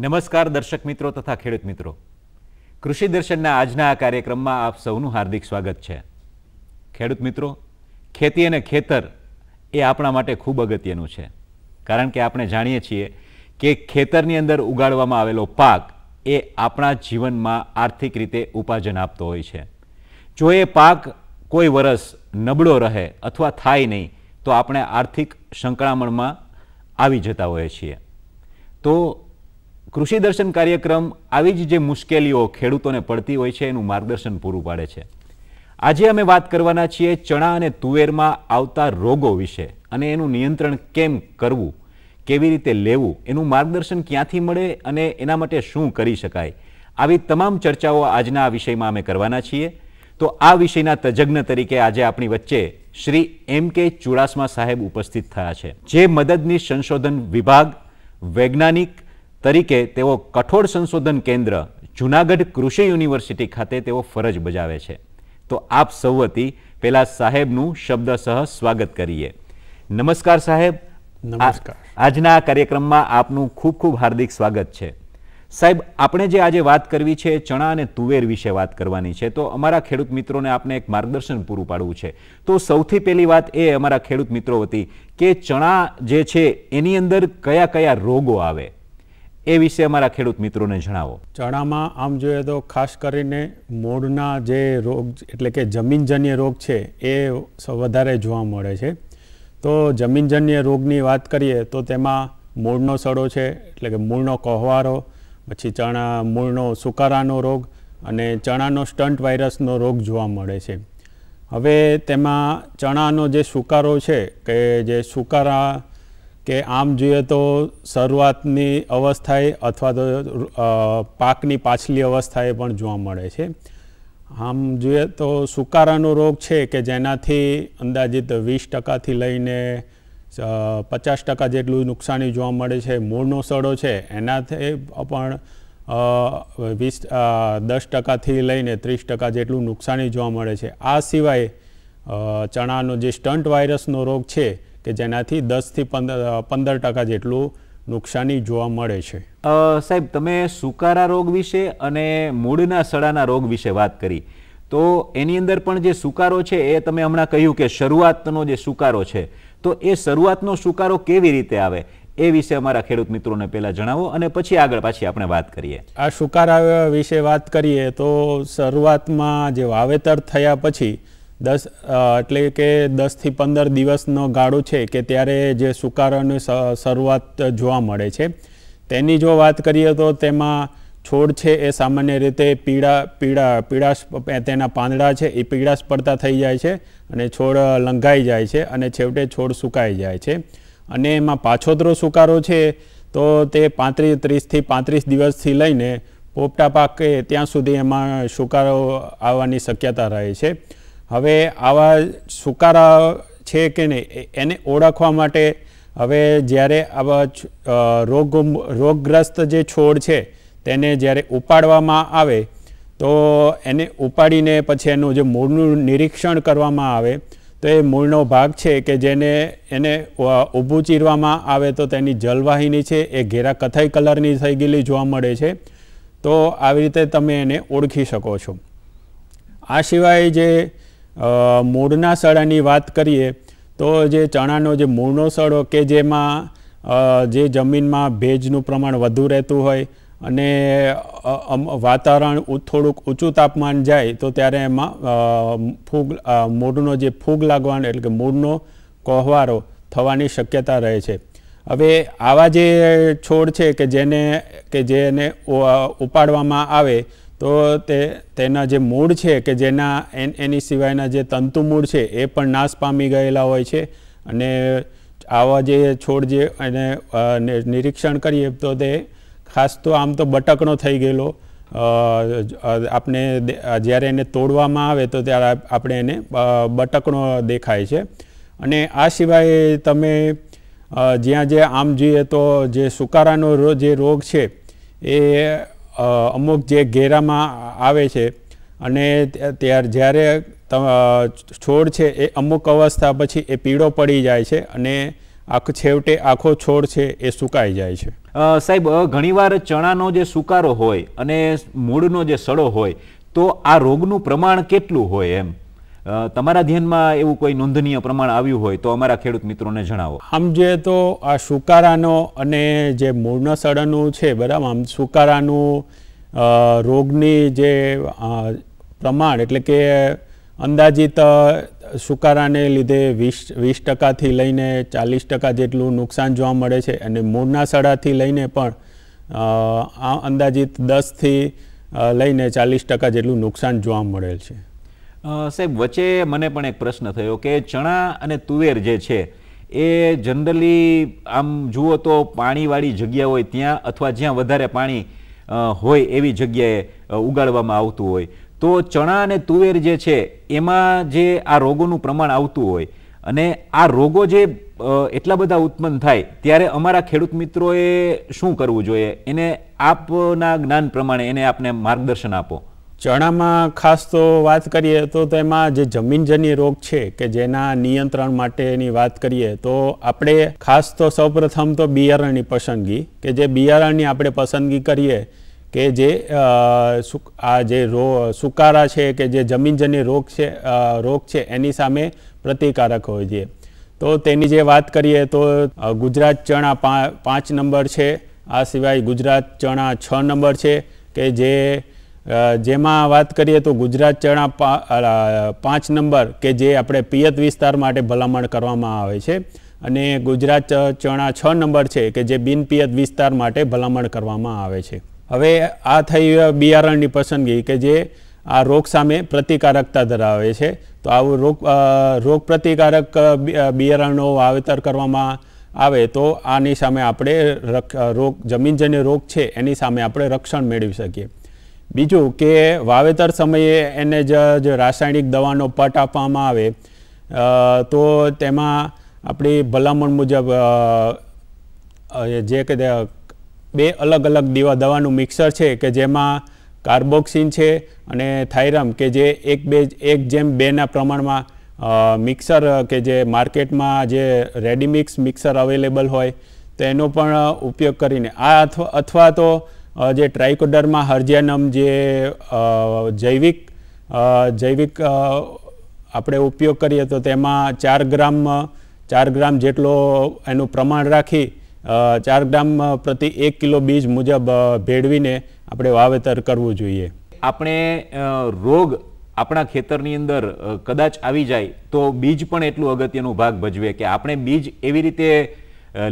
નમસ્કાર દર્શક મિત્રો તથા ખેડૂત મિત્રો, કૃષિ દર્શનના આજના આ કાર્યક્રમમાં આપ સૌનું હાર્દિક સ્વાગત છે। ખેડૂત મિત્રો, ખેતી અને ખેતર એ આપણા માટે ખૂબ અગત્યનું છે, કારણ કે આપણે જાણીએ છીએ કે ખેતરની અંદર ઉગાડવામાં આવેલો પાક એ આપણા જીવનમાં આર્થિક રીતે ઉપાર્જન આપતો હોય છે। જો એ પાક કોઈ વર્ષ નબળો રહે અથવા થાય નહીં તો આપણે આર્થિક સંકળામણમાં આવી જતા હોઈએ છીએ। તો કૃષિ દર્શન કાર્યક્રમ આવી જ જે મુશ્કેલીઓ ખેડૂતોને પડતી હોય છે એનું માર્ગદર્શન પૂરું પાડે છે। આજે અમે વાત કરવાના છીએ ચણા અને તુવેરમાં આવતા રોગો વિશે અને એનું નિયંત્રણ કેમ કરવું, કેવી રીતે લેવું, એનું માર્ગદર્શન ક્યાંથી મળે અને એના માટે શું કરી શકાય, આવી તમામ ચર્ચાઓ આજના આ વિષયમાં અમે કરવાના છીએ। તો આ વિષયના તજજ્ઞ તરીકે આજે આપણી વચ્ચે શ્રી M.K. ચુડાસમા સાહેબ ઉપસ્થિત થયા છે, જે મદદનીશ સંશોધન વિભાગ વૈજ્ઞાનિક તરીકે તેઓ કઠોળ સંશોધન કેન્દ્ર જૂનાગઢ કૃષિ યુનિવર્સિટી ખાતે તેઓ ફરજ બજાવે છે। તો આપ સૌ વતી પહેલા સાહેબનું શબ્દસહ સ્વાગત કરીએ। નમસ્કાર સાહેબ। નમસ્કાર। આજના આ કાર્યક્રમમાં આપનું ખૂબ ખૂબ હાર્દિક સ્વાગત છે। સાહેબ, આપણે જે આજે વાત કરવી છે ચણા અને તુવેર વિશે વાત કરવાની છે, તો અમારા ખેડૂત મિત્રોને આપણે એક માર્ગદર્શન પૂરું પાડવું છે। તો સૌથી પહેલી વાત એ અમારા ખેડૂત મિત્રો વતી કે ચણા જે છે એની અંદર કયા કયા રોગો આવે એ વિશે અમારા ખેડૂત મિત્રોને જણાવો। ચણામાં આમ જોઈએ તો ખાસ કરીને મૂળના જે રોગ એટલે કે જમીનજન્ય રોગ છે એ વધારે જોવા મળે છે। તો જમીનજન્ય રોગની વાત કરીએ તો તેમાં મૂળનો સડો છે એટલે કે મૂળનો કોહવારો, પછી મૂળનો સુકારાનો રોગ અને ચણાનો સ્ટન્ટ વાયરસનો રોગ જોવા મળે છે। હવે તેમાં ચણાનો જે સુકારો છે કે જે સુકારા કે આમ જોઈએ તો શરૂઆતની અવસ્થાએ અથવા તો પાકની પાછલી અવસ્થાએ પણ જોવા મળે છે। આમ જોઈએ તો સુકારાનો રોગ છે કે જેનાથી અંદાજિત 20% લઈને 50% જેટલું નુકસાની જોવા મળે છે। મૂળનો સડો છે એનાથી પણ 10%થી લઈને 30% જેટલું નુકસાની જોવા મળે છે। આ સિવાય ચણાનો જે સ્ટન્ટ વાયરસનો રોગ છે કે જેનાથી 10થી 15% જેટલું નુકસાની જોવા મળે છે। સાહેબ, તમે સુકારા રોગ વિશે અને મૂળના સડાના રોગ વિશે વાત કરી, તો એની અંદર પણ જે સુકારો છે એ તમે હમણાં કહ્યું કે શરૂઆતનો જે સુકારો છે, તો એ શરૂઆતનો સુકારો કેવી રીતે આવે એ વિશે અમારા ખેડૂત મિત્રોને પહેલાં જણાવો અને પછી આગળ પાછી આપણે વાત કરીએ। આ સુકારા વિશે વાત કરીએ તો શરૂઆતમાં જે વાવેતર થયા પછી એટલે કે 10થી 15 દિવસનો ગાળો છે કે ત્યારે જે સુકારાની શરૂઆત જોવા મળે છે। તેની જો વાત કરીએ તો તેમાં છોડ છે એ સામાન્ય રીતે પીળાશ તેના પાંદડા છે એ પીળાશ પડતા થઈ જાય છે અને છોડ લંઘાઈ જાય છે અને છેવટે છોડ સુકાઈ જાય છે। અને એમાં પાછોતરો સુકારો છે તો તે 30થી 35 દિવસથી લઈને પોપટા પાકે ત્યાં સુધી એમાં સુકારો આવવાની શક્યતા રહે છે। હવે આવા સુકારા છે કે નહીં એને ઓળખવા માટે હવે જ્યારે આવા રોગગ્રસ્ત જે છોડ છે તેને જ્યારે ઉપાડવામાં આવે તો એને ઉપાડીને પછી એનું જે મૂળનું નિરીક્ષણ કરવામાં આવે તો એ મૂળનો ભાગ છે કે જેને એને ઊભું ચીરવામાં આવે તો તેની જલવાહિની છે એ ઘેરા કથાઈ કલરની થઈ ગયેલી જોવા મળે છે। તો આવી રીતે તમે એને ઓળખી શકો છો। આ સિવાય જે મૂળના સડાની વાત કરીએ તો જે ચણાનો જે મૂળનો સડો કે જેમાં જે જમીનમાં ભેજનું પ્રમાણ વધુ રહેતું હોય અને વાતાવરણ થોડુંક ઊંચું તાપમાન જાય તો ત્યારે એમાં મૂળનો જે ફૂગ લાગવાનો એટલે કે મૂળનો કોહવારો થવાની શક્યતા રહે છે। હવે આવા જે છોડ છે કે જેને ઉપાડવામાં આવે તો તેના જે મૂળ છે કે જેના એની સિવાયના જે તંતુ મૂળ છે એ પણ નાશ પામી ગયેલા હોય છે। અને આવા જે છોડ જે એને નિરીક્ષણ કરીએ તો તે ખાસ તો આમ તો બટકણો થઈ ગયેલો આપણે જ્યારે એને તોડવામાં આવે તો ત્યારે આપણે એને બટકણો દેખાય છે। અને આ સિવાય તમે જ્યાં આમ જોઈએ તો જે સુકારાનો જે રોગ છે એ અમુક જે ઘેરામાં આવે છે અને જ્યારે છોડ છે એ અમુક અવસ્થા પછી એ પીળો પડી જાય છે અને છેવટે આખો છોડ છે એ સુકાઈ જાય છે. સાહેબ, ઘણીવાર ચણાનો જે સુકારો હોય અને મૂળનો જે સડો હોય તો આ રોગનું પ્રમાણ કેટલું હોય એમ તમારા ધ્યાનમાં એવું કોઈ નોંધનીય પ્રમાણ આવ્યું હોય તો અમારા ખેડૂત મિત્રોને જણાવો. આમ જોઈએ તો આ સુકારાનો અને જે મૂળના સડાનું છે બરાબર, આમ સુકારાનું રોગની જે પ્રમાણ એટલે કે અંદાજિત સુકારાને લીધે 20% લઈને 40% જેટલું નુકસાન જોવા મળે છે અને મૂળના સડાથી લઈને પણ આ અંદાજિત 10થી લઈને 40% જેટલું નુકસાન જોવા મળેલ છે. સાહેબ, વચ્ચે મને પણ એક પ્રશ્ન થયો કે ચણા અને તુવેર જે છે એ જનરલી આમ જુઓ તો પાણીવાળી જગ્યા હોય ત્યાં અથવા જ્યાં વધારે પાણી હોય એવી જગ્યાએ ઉગાડવામાં આવતું હોય તો ચણા અને તુવેર જે છે એમાં જે આ રોગોનું પ્રમાણ આવતું હોય અને આ રોગો જે એટલા બધા ઉત્પન્ન થાય ત્યારે અમારા ખેડૂત મિત્રોએ શું કરવું જોઈએ એને આપના જ્ઞાન પ્રમાણે એને આપને માર્ગદર્શન આપો. ચણામાં ખાસ તો વાત કરીએ તો તેમાં જે જમીનજન્ય રોગ છે કે જેના નિયંત્રણ માટેની વાત કરીએ તો આપણે ખાસ તો સૌપ્રથમ તો બિયારણની પસંદગી કે જે બિયારણની આપણે પસંદગી કરીએ કે જે આ જે સુકારા છે કે જે જમીનજન્ય રોગ છે એની સામે પ્રતિકારક હોય છે. તો તેની જે વાત કરીએ તો ગુજરાત ચણા 5 નંબર છે, આ સિવાય ગુજરાત ચણા 6 નંબર છે કે જેમાં વાત કરીએ તો ગુજરાત ચણા 5 નંબર કે જે આપણે પિયત વિસ્તાર માટે ભલામણ કરવામાં આવે છે અને ગુજરાત ચણા 6 નંબર છે કે જે બિનપિયત વિસ્તાર માટે ભલામણ કરવામાં આવે છે. હવે આ થઈ બિયારણની પસંદગી કે જે આ રોગ સામે પ્રતિકારકતા ધરાવે છે. તો આવું રોગ પ્રતિકારક બિયારણનો વાવેતર કરવામાં આવે તો આની સામે આપણે જમીનજન્ય રોગ છે એની સામે આપણે રક્ષણ મેળવી શકીએ. બીજું કે વાવેતર સમયે એને જ રાસાયણિક દવાનો પટ આપવામાં આવે તો તેમાં આપણી ભલામણ મુજબ જે કે 2 અલગ અલગ દવાનું મિક્સર છે કે જેમાં કાર્બોક્સિન છે અને થાઇરામ કે જે 1:2 પ્રમાણમાં મિક્સર કે જે માર્કેટમાં જે રેડીમિક્સ મિક્સર અવેલેબલ હોય તો એનો પણ ઉપયોગ કરીને આ અથવા તો જે ટ્રાઇકોડર્મા હર્જિયાનમ જે જૈવિક આપણે ઉપયોગ કરીએ તો તેમાં 4 ગ્રામ જેટલો એનું પ્રમાણ રાખી 4 ગ્રામ પ્રતિ 1 કિલો બીજ મુજબ ભેળવીને આપણે વાવેતર કરવું જોઈએ. આપણે રોગ આપણા ખેતરની અંદર કદાચ આવી જાય તો બીજ પણ એટલું અગત્યનું ભાગ ભજવે કે આપણે બીજ એવી રીતે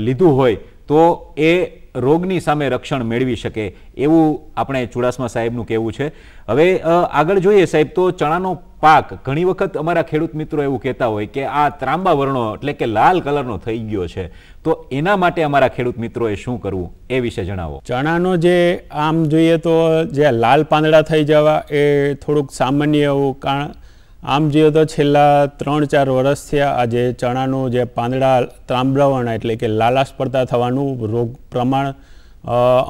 લીધું હોય તો એ રોગની સામે રક્ષણ મેળવી શકે એવું આપણે ચુડાસમા સાહેબનું કહેવું છે. હવે આગળ જોઈએ સાહેબ તો ચણાનો પાક ઘણી વખત અમારા ખેડૂત મિત્રો એવું કહેતા હોય કે આ ત્રાંબા વર્ણો એટલે કે લાલ કલરનો થઈ ગયો છે તો એના માટે અમારા ખેડૂત મિત્રોએ શું કરવું એ વિશે જણાવો. ચણાનો જે આમ જોઈએ તો જે લાલ પાંદડા થઈ જવા એ થોડુંક સામાન્ય એવું કારણ આમ જોઈએ તો છેલ્લા 3-4 વર્ષ થયા આ જે ચણાનું જે પાંદડા ત્રાંબવર્ણ એટલે કે લાલાશ પડતા થવાનું રોગ પ્રમાણ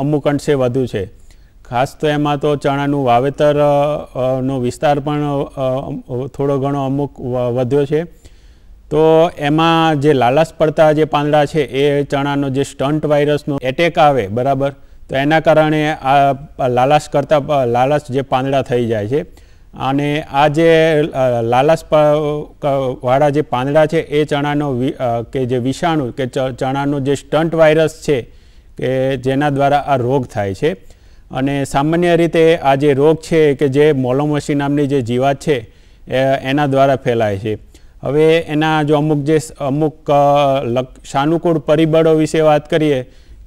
અમુક અંશે વધુ છે. ખાસ તો એમાં તો ચણાનું વાવેતર નો વિસ્તાર પણ થોડો ઘણો અમુક વધ્યો છે. તો એમાં જે લાલાશ પડતા જે પાંદડા છે એ ચણાનો જે સ્ટન્ટ વાયરસનો એટેક આવે બરાબર તો એના કારણે આ લાલાશ જે પાંદડા થઈ જાય છે અને આ જે લાલાશ વાળા જે પાંદડા છે એ ચણાનો કે જે વિષાણુ કે ચણાનો જે સ્ટન્ટ વાયરસ છે કે જેના દ્વારા આ રોગ થાય છે અને સામાન્ય રીતે આ જે રોગ છે કે જે મોલોમસી નામની જે જીવાત છે એના દ્વારા ફેલાય છે. હવે એના જો અમુક સાનુકૂળ પરિબળો વિશે વાત કરીએ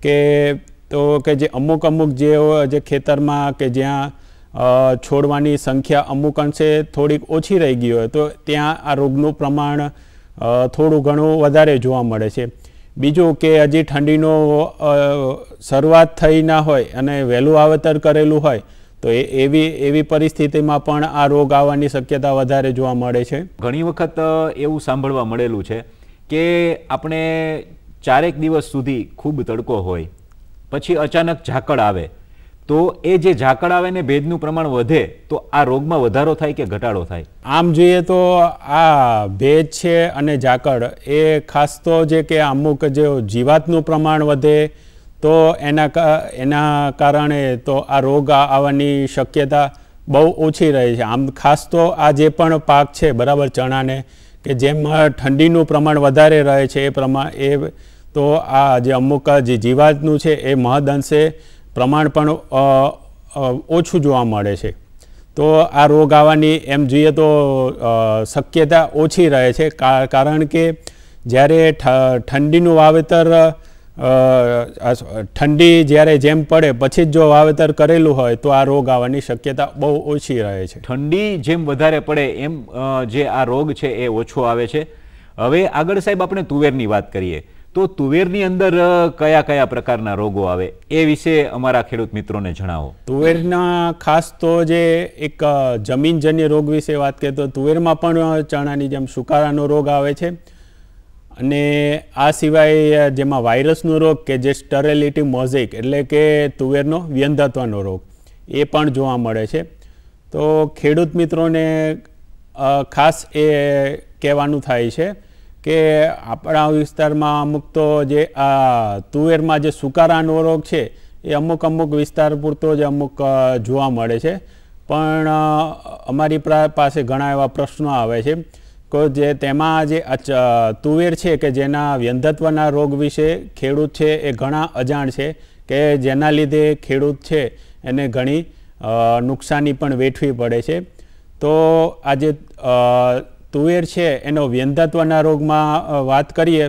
કે જે અમુક જે ખેતરમાં કે જ્યાં છોડવાની સંખ્યા અમુક અંશે થોડીક ઓછી રહી ગઈ હોય તો ત્યાં આ રોગનું પ્રમાણ થોડું ઘણું વધારે જોવા મળે છે. બીજું કે હજી ઠંડીનો શરૂઆત થઈ ના હોય અને વહેલું વાવેતર કરેલું હોય તો એવી પરિસ્થિતિમાં પણ આ રોગ આવવાની શક્યતા વધારે જોવા મળે છે. ઘણી વખત એવું સાંભળવા મળેલું છે કે આપણે 4 દિવસ સુધી ખૂબ તડકો હોય પછી અચાનક ઝાકળ આવે તો એ જે ઝાકળ આવે ને ભેજનું પ્રમાણ વધે તો આ રોગમાં વધારો થાય કે ઘટાડો થાય? આમ જોઈએ તો આ ભેજ છે અને ઝાકળ એ ખાસ તો જે કે અમુક જે જીવાતનું પ્રમાણ વધે તો એના કારણે તો આ રોગ આવવાની શક્યતા બહુ ઓછી રહે છે. આમ ખાસ તો આ જે પણ પાક છે બરાબર ચણાને કે જેમાં ઠંડીનું પ્રમાણ વધારે રહે છે એ તો આ જે અમુક જે જીવાતનું છે એ મહદઅંશે પ્રમાણ પણ ઓછું જોવા મળે છે. તો આ રોગ આવવાની એમ જોઈએ તો શક્યતા ઓછી રહે છે, કારણ કે જ્યારે ઠંડીનું વાવેતર ઠંડી જ્યારે જેમ પડે પછી જ જો વાવેતર કરેલું હોય તો આ રોગ આવવાની શક્યતા બહુ ઓછી રહે છે. ઠંડી જેમ વધારે પડે એમ જે આ રોગ છે એ ઓછો આવે છે. હવે આગળ સાહેબ આપણે તુવેરની વાત કરીએ તો તુવેરની અંદર કયા કયા પ્રકારના રોગો આવે એ વિશે અમારા ખેડૂત મિત્રોને જણાવો. તુવેરના ખાસ તો જે એક જમીનજન્ય રોગ વિશે વાત કરીએ તો તુવેરમાં પણ ચણાની જેમ સુકારાનો રોગ આવે છે, અને આ સિવાય જેમાં વાયરસનો રોગ કે જે સ્ટરેલિટી મોઝેઇક એટલે કે તુવેરનો વ્યંધત્વનો રોગ એ પણ જોવા મળે છે. તો ખેડૂત મિત્રોને ખાસ એ કહેવાનું થાય છે કે આપણા વિસ્તારમાં અમુક તો જે આ તુવેરમાં જે સુકારાનો રોગ છે એ અમુક વિસ્તાર પૂરતો જ અમુક જોવા મળે છે, પણ અમારી પાસે ઘણા એવા પ્રશ્નો આવે છે કે જે તેમાં જે તુવેર છે કે જેના વ્યંધત્વના રોગ વિશે ખેડૂત છે એ ઘણા અજાણ છે, કે જેના લીધે ખેડૂત છે એને ઘણી નુકસાની પણ વેઠવી પડે છે. તો આજે તુવેર છે એનો વ્યંધત્વના રોગમાં વાત કરીએ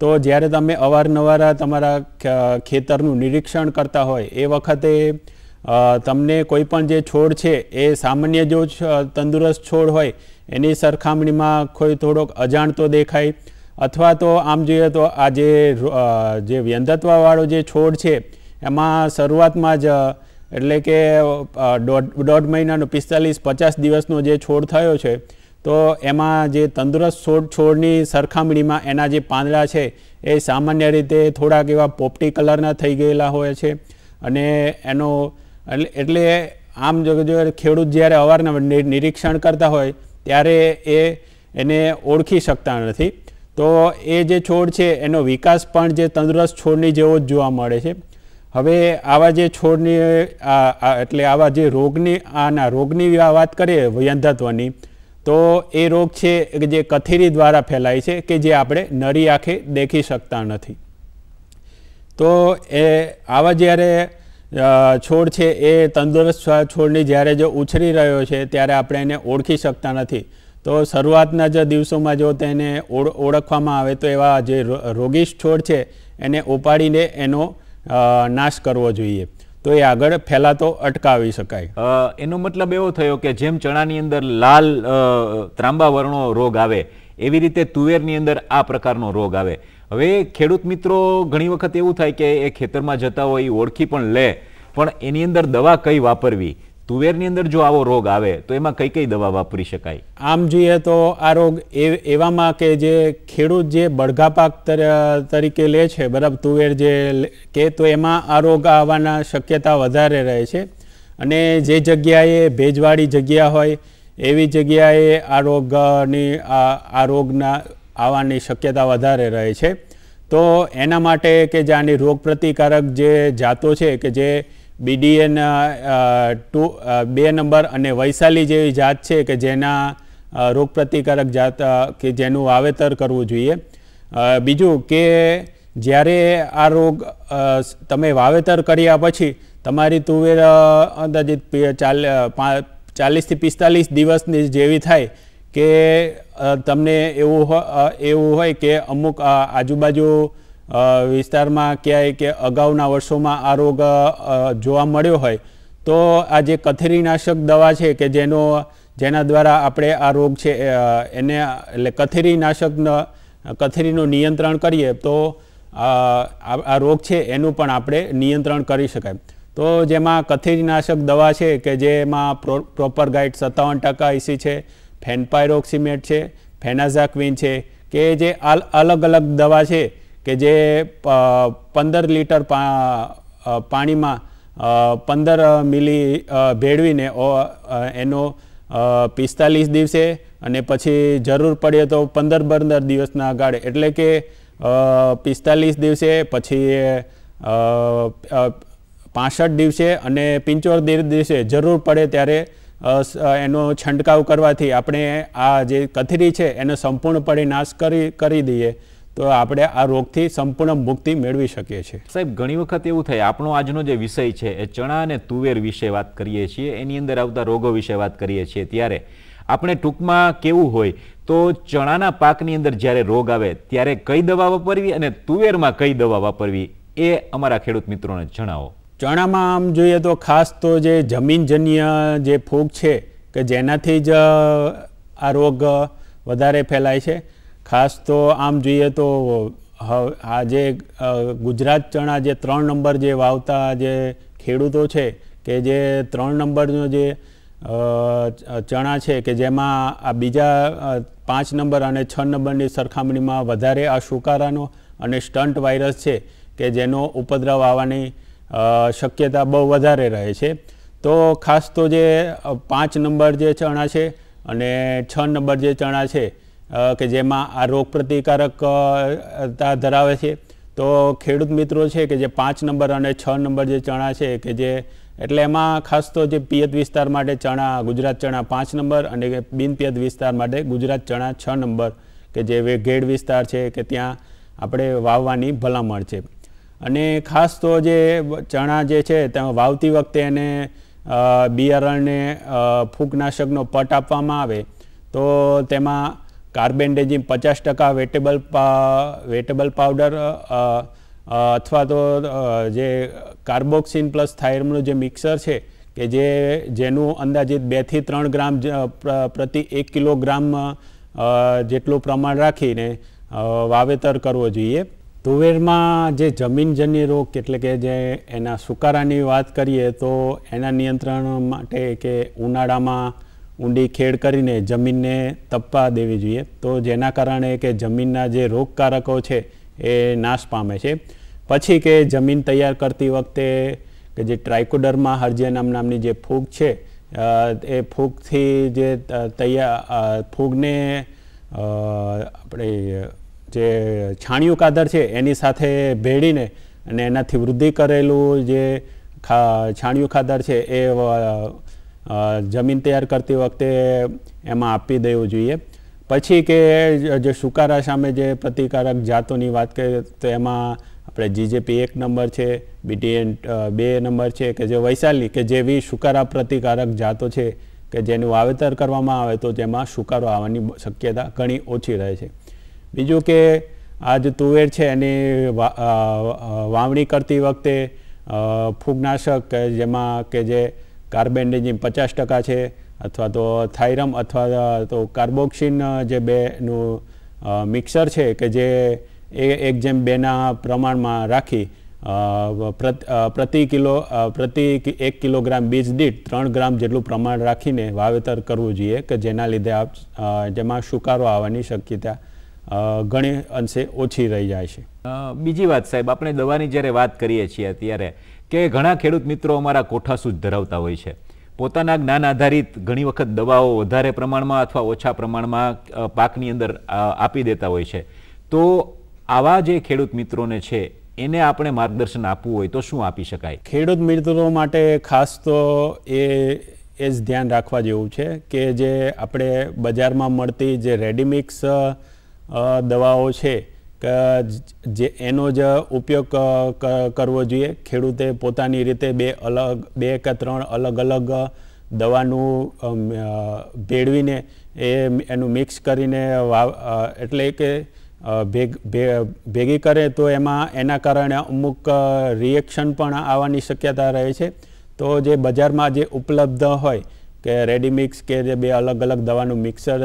તો જ્યારે તમે અવારનવાર તમારા ખેતરનું નિરીક્ષણ કરતા હોય એ વખતે તમને કોઈ પણ જે છોડ છે એ સામાન્ય જો તંદુરસ્ત છોડ હોય એની સરખામણીમાં કોઈ થોડોક અજાણતો દેખાય, અથવા તો આમ જોઈએ તો આ જે વ્યંધત્વવાળો જે છોડ છે એમાં શરૂઆતમાં જ એટલે કે દોઢ મહિનાનો 45-50 દિવસનો જે છોડ થયો છે તો એમાં જે તંદુરસ્ત છોડની સરખામણીમાં એના જે પાંદડા છે એ સામાન્ય રીતે થોડાક એવા પોપટી કલરના થઈ ગયેલા હોય છે, અને એનો એટલે આમ જો ખેડૂત જ્યારે અવારનવાર નિરીક્ષણ કરતા હોય ત્યારે એને ઓળખી શકતા નથી. તો એ જે છોડ છે એનો વિકાસ પણ જે તંદુરસ્ત છોડની જેવો જ જોવા મળે છે. હવે આવા જે છોડની એટલે આવા જે રોગની વાત કરીએ વ્યંધત્વની, તો એ રોગ છે જે કથેરી દ્વારા ફેલાય છે કે જે આપણે નરી આંખે દેખી શકતા નથી. તો એ આવા જ્યારે છોડ છે એ તંદુરસ્ત છોડની જ્યારે જો ઉછરી રહ્યો છે ત્યારે આપણે એને ઓળખી શકતા નથી. તો શરૂઆતના જ દિવસોમાં જો તેને ઓળખવામાં આવે તો એવા જે રોગીશ છોડ છે એને ઉપાડીને એનો નાશ કરવો જોઈએ, તો એ આગળ ફેલાતો અટકાવી શકાય. એનો મતલબ એવો થયો કે જેમ ચણાની અંદર લાલ ત્રાંબા વર્ણો રોગ આવે એવી રીતે તુવેરની અંદર આ પ્રકારનો રોગ આવે. હવે ખેડૂત મિત્રો ઘણી વખત એવું થાય કે એ ખેતરમાં જતા હોય એ ઓળખી પણ લે, પણ એની અંદર દવા કઈ વાપરવી? તુવેરની અંદર જો આવો રોગ આવે તો એમાં કઈ કઈ દવા વાપરી શકાય? આમ જોઈએ તો આ રોગ એવામાં કે જે ખેડૂત જે બળગા પાક તરીકે લે છે બરાબર તુવેર જે કે તો એમાં આ રોગ આવવાના શક્યતા વધારે રહે છે, અને જે જગ્યાએ ભેજવાળી જગ્યા હોય એવી જગ્યાએ આ રોગના આવવાની શક્યતા વધારે રહે છે. તો એના માટે કે જે આની રોગ પ્રતિકારક જે જાતો છે કે જે BDN 2 નંબર અને વૈશાલી જેવી જાત છે કે જેના રોગ પ્રતિકારક જાત કે જેનું વાવેતર કરવું જોઈએ. બીજું કે જ્યારે આ રોગ તમે વાવેતર કર્યા પછી તમારી તુવેર અંદાજિત 40 થી 45 દિવસની જેવી થાય કે તમને એવું હોય કે અમુક આજુબાજુ વિસ્તારમાં ક્યાંય કે અગાઉના વર્ષોમાં આ રોગ જોવા મળ્યો હોય તો આ જે કથેરીનાશક દવા છે કે જેના દ્વારા આપણે આ રોગ છે એને એટલે કથેરીનું નિયંત્રણ કરીએ તો આ રોગ છે એનું પણ આપણે નિયંત્રણ કરી શકાય. તો જેમાં કથેરીનાશક દવા છે કે જેમાં પ્રોપરગાઇડ 57% EC છે, ફેનપાયરોક્સિમેટ છે, ફેનાઝાક્વિન છે, કે જે અલગ અલગ દવા છે કે જે 15 લીટર પાણીમાં 15 મિલી ભેળવીને એનો 45 દિવસે અને પછી જરૂર પડે તો 15 દિવસના ગાળે, એટલે કે 45 દિવસે, પછી 65 દિવસે અને 75 દિવસે જરૂર પડે ત્યારે એનો છંટકાવ કરવાથી આપણે આ જે કથરી છે એનો સંપૂર્ણપણે નાશ કરી દઈએ તો આપણે આ રોગથી સંપૂર્ણ મુક્તિ મેળવી શકીએ છીએ. સાહેબ, ઘણી વખત એવું થાય, આપણો આજનો જે વિષય છે એ ચણા અને તુવેર વિશે વાત કરીએ છીએ, એની અંદર આવતા રોગો વિશે વાત કરીએ છીએ, ત્યારે આપણે ટૂંકમાં કેવું હોય તો ચણાના પાકની અંદર જ્યારે રોગ આવે ત્યારે કઈ દવા વાપરવી અને તુવેરમાં કઈ દવા વાપરવી એ અમારા ખેડૂત મિત્રોને જણાવો. ચણામાં આમ જોઈએ તો ખાસ તો જે જમીનજન્ય જે ફૂગ છે કે જેનાથી જ આ રોગ વધારે ફેલાય છે. ખાસ તો આમ જોઈએ તો આ જે ગુજરાત ચણા જે 3 નંબર જે વાવતા જે ખેડૂતો છે કે જે 3 નંબરનો જે ચણા છે કે જેમાં આ બીજા 5 નંબર અને 6 નંબરની સરખામણીમાં વધારે આ સુકારાનો અને સ્ટન્ટ વાયરસ છે કે જેનો ઉપદ્રવ આવવાની શક્યતા બહુ વધારે રહે છે. તો ખાસ તો જે 5 નંબર જે ચણા છે અને 6 નંબર જે ચણા છે કે જેમાં આ રોગ પ્રતિકારકતા ધરાવે છે, તો ખેડૂત મિત્રો છે કે જે 5 નંબર અને 6 નંબર જે ચણા છે કે જે એટલે એમાં ખાસ તો જે પિયત વિસ્તાર માટે ચણા ગુજરાત ચણા 5 નંબર અને બિનપિયત વિસ્તાર માટે ગુજરાત ચણા 6 નંબર કે જે ઘેડ વિસ્તાર છે કે ત્યાં આપણે વાવવાની ભલામણ છે. અને ખાસ તો જે ચણા જે છે તેમાં વાવતી વખતે એને બિયારણને ફૂગનાશકનો પટ આપવામાં આવે તો તેમાં કાર્બેન્ડેઝિમ 50% વેટેબલ પાવડર અથવા તો જે કાર્બોક્સિન પ્લસ થાઇરમનું જે મિક્સર છે કે જેનું અંદાજિત 2 થી 3 ગ્રામ પ્રતિ 1 કિલોગ્રામ જેટલું પ્રમાણ રાખીને વાવેતર કરવો જોઈએ. તુવેરમાં જે જમીનજન્ય રોગ એટલે કે જે એના સુકારાની વાત કરીએ તો એના નિયંત્રણ માટે કે ઉનાળામાં ઊંડી ખેડ કરીને જમીનને તપવા દેવી જોઈએ, તો જેના કારણે કે જમીનના જે રોગકારકો છે એ નાશ પામે છે. પછી કે જમીન તૈયાર કરતી વખતે કે જે ટ્રાઇકોડર્મા હર્જિયનમ નામની જે ફૂગ છે એ ફૂગથી જે ફૂગને આપણે જે છાણિયું ખાતર છે એની સાથે ભેળીને અને એનાથી વૃદ્ધિ કરેલું જે છાણિયું ખાતર છે એ જમીન તૈયાર કરતી વખતે એમાં આપી દેવું જોઈએ. પછી કે જે સુકારા સામે જે પ્રતિકારક જાતોની વાત કરીએ તો એમાં આપણે જીજેપી 1 નંબર છે, BTN 2 નંબર છે કે જે વૈશાલી કે જેવી સુકારા પ્રતિકારક જાતો છે કે જેનું વાવેતર કરવામાં આવે તો જેમાં સુકારો આવવાની શક્યતા ઘણી ઓછી રહે છે. બીજું કે આ જે તુવેર છે એની વાવણી કરતી વખતે ફૂગનાશક જેમાં કે જે કાર્બેન્ડેઝિમ 50% છે અથવા તો થાઇરમ અથવા તો કાર્બોક્સિન જે બેનું મિક્સર છે કે જે 1:2 ના પ્રમાણમાં રાખી પ્રતિ 1 કિલોગ્રામ બીજ દીઠ 3 ગ્રામ જેટલું પ્રમાણ રાખીને વાવેતર કરવું જોઈએ કે જેના લીધે જેમાં સુકારો આવવાની શક્યતા ઘણી અંશે ઓછી રહી જાય છે. બીજી વાત સાહેબ, આપણે દવાની જ્યારે વાત કરીએ છીએ ત્યારે કે ઘણા ખેડૂત મિત્રો અમારા કોઠાસૂઝ ધરાવતા હોય છે, પોતાના જ્ઞાન આધારિત ઘણી વખત દવાઓ વધારે પ્રમાણમાં અથવા ઓછા પ્રમાણમાં પાકની અંદર આપી દેતા હોય છે, તો આવા જે ખેડૂત મિત્રોને છે એને આપણે માર્ગદર્શન આપવું હોય તો શું આપી શકાય? ખેડૂત મિત્રો માટે ખાસ તો એ જ ધ્યાન રાખવા જેવું છે કે જે આપણે બજારમાં મળતી જે રેડીમિક્સ દવાઓ છે કે જે એનો જ ઉપયોગ કરવો જોઈએ. ખેડૂતે પોતાની રીતે 2 કે 3 અલગ અલગ દવાનું ભેળવીને એનું મિક્સ કરીને એટલે કે ભેગી કરે તો એના કારણે અમુક રિએક્શન પણ આવવાની શક્યતા રહે છે. તો જે બજારમાં જે ઉપલબ્ધ હોય કે રેડીમિક્સ કે જે 2 અલગ અલગ દવાનું મિક્સર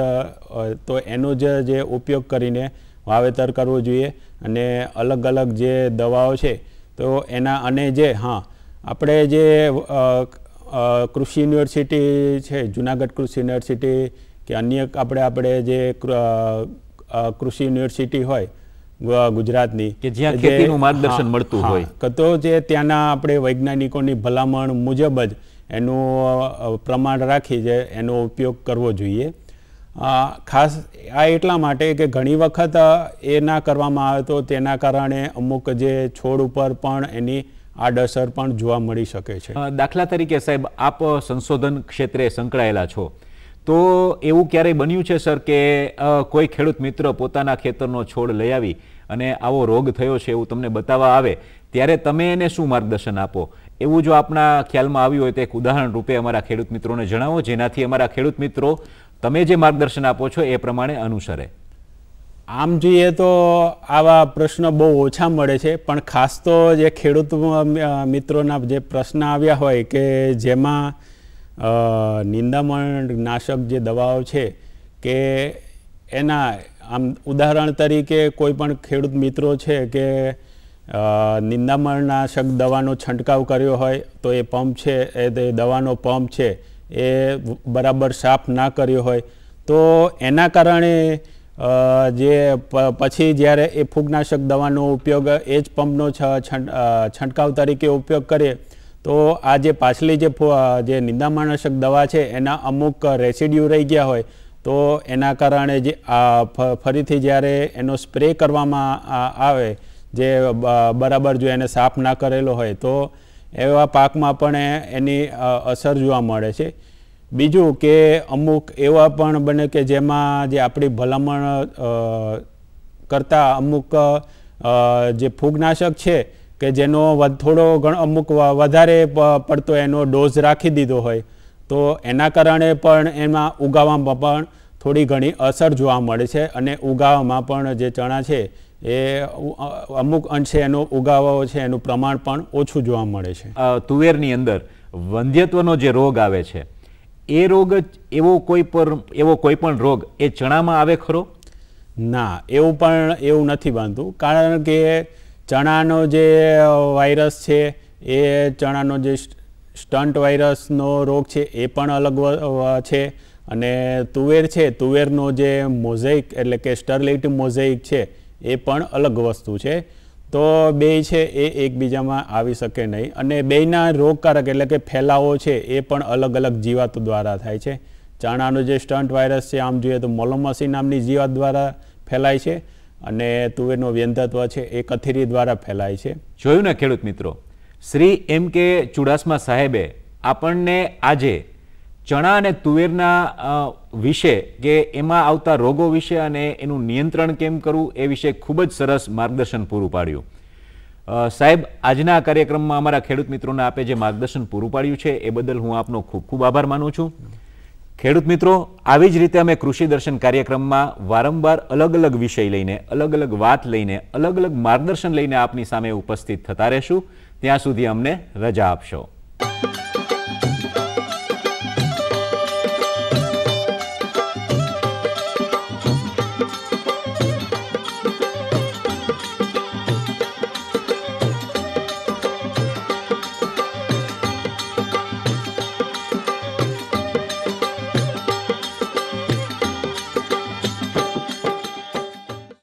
તો એનો જે ઉપયોગ કરીને વાવેતર કરવું જોઈએ. અને અલગ અલગ જે દવાઓ છે તો એના અને જે આપણે જે કૃષિ યુનિવર્સિટી છે, જુનાગઢ કૃષિ યુનિવર્સિટી કે અન્ય આપણે જે કૃષિ યુનિવર્સિટી હોય ગુજરાતની કે જ્યાં ખેતીનું માર્ગદર્શન મળતું હોય તો જે ત્યાંના આપણે વૈજ્ઞાનિકોની ભલામણ મુજબ જ એનું પ્રમાણ રાખી જે એનો ઉપયોગ કરવો જોઈએ. ખાસ આ એટલા માટે કે ઘણી વખત એ ના કરવામાં આવે તો તેના કારણે અમુક જે છોડ ઉપર પણ એની આડઅસર પણ જોવા મળી શકે છે. દાખલા તરીકે સાહેબ, આપ સંશોધન ક્ષેત્રે સંકળાયેલા છો, તો એવું ક્યારેય બન્યું છે સર કે કોઈ ખેડૂત મિત્ર પોતાના ખેતરનો છોડ લઈ આવી અને આવો રોગ થયો છે એવું તમને બતાવવા આવે ત્યારે તમે એને શું માર્ગદર્શન આપો? એવું જો આપના ખ્યાલમાં આવ્યું હોય તો એક ઉદાહરણ રૂપે અમારા ખેડૂત મિત્રોને જણાવો, જેનાથી અમારા ખેડૂત મિત્રો તમે જે માર્ગદર્શન આપો છો એ પ્રમાણે અનુસરે. આમ જોઈએ તો આવા પ્રશ્ન બહુ ઓછા મળે છે, પણ ખાસ તો જે ખેડૂત મિત્રોના જે પ્રશ્ન આવ્યા હોય કે જેમાં નિંદામણ નાશક જે દવાઓ છે કે એના આમ ઉદાહરણ તરીકે કોઈ પણ ખેડૂત મિત્રો છે કે નિંદામણ નાશક દવાનો છંટકાવ કર્યો હોય તો એ પંપ છે એ દવાનો પંપ છે એ બરાબર સાફ ના કર્યો હોય તો એના કારણે જે પછી જ્યારે એ ફૂગનાશક દવાનો ઉપયોગ એ જ પંપનો છંટકાવ તરીકે ઉપયોગ કરીએ તો આ જે પાછલી જે નિંદામણનાશક દવા છે એના અમુક રેસિડ્યુ રહી ગયા હોય તો એના કારણે જે ફરીથી જ્યારે એનો સ્પ્રે કરવામાં આવે જે બરાબર જો એને સાફ ના કરેલો હોય તો એવા પાકમાં પણ એની અસર જોવા મળે છે. બીજું કે અમુક એવા પણ બને કે જેમાં જે આપણી ભલામણ કરતાં અમુક જે ફૂગનાશક છે કે જેનો થોડો અમુક વધારે પડતો એનો ડોઝ રાખી દીધો હોય તો એના કારણે પણ એમાં ઉગાવામાં પણ થોડી ઘણી અસર જોવા મળે છે અને ઉગાવામાં પણ જે ચણા છે એ અમુક અંશે એનો ઉગાવો છે એનું પ્રમાણ પણ ઓછું જોવા મળે છે. તુવેરની અંદર વંધ્યત્વનો જે રોગ આવે છે એ રોગ એવો કોઈ પણ રોગ એ ચણામાં આવે ખરો? ના, એવું નથી બનતું, કારણ કે ચણાનો જે વાયરસ છે એ ચણાનો જે સ્ટન્ટ વાયરસનો રોગ છે એ પણ અલગ છે અને તુવેર છે તુવેરનો જે મોઝેઇક એટલે કે સ્ટરલેટ મોઝેઇક છે એ પણ અલગ વસ્તુ છે. તો બે છે એ એકબીજામાં આવી શકે નહીં અને બેયના રોગકારક એટલે કે ફેલાવો છે એ પણ અલગ અલગ જીવાતો દ્વારા થાય છે. ચણાનો જે સ્ટન્ટ વાયરસ છે આમ જોઈએ તો મોલોમસી નામની જીવાત દ્વારા ફેલાય છે અને તુવેરનો વ્યંધત્વ છે એ કથીરી દ્વારા ફેલાય છે. જોયું ને ખેડૂત મિત્રો, શ્રી એમ કે ચુડાસમા સાહેબે આપણને આજે ચણા અને તુવેરના વિશે કે એમાં આવતા રોગો વિશે અને એનું નિયંત્રણ કેમ કરવું એ વિશે ખૂબ જ સરસ માર્ગદર્શન પૂરું પાડ્યું. સાહેબ, આજના કાર્યક્રમમાં અમારા ખેડૂત મિત્રોને આપે જે માર્ગદર્શન પૂરું પાડ્યું છે એ બદલ હું આપનો ખૂબ ખૂબ આભાર માનું છું. ખેડૂત મિત્રો, આવી જ રીતે અમે કૃષિ દર્શન કાર્યક્રમમાં વારંવાર અલગ અલગ વિષય લઈને, અલગ અલગ વાત લઈને, અલગ અલગ માર્ગદર્શન લઈને આપની સામે ઉપસ્થિત થતા રહેશું. ત્યાં સુધી અમને રજા આપશો.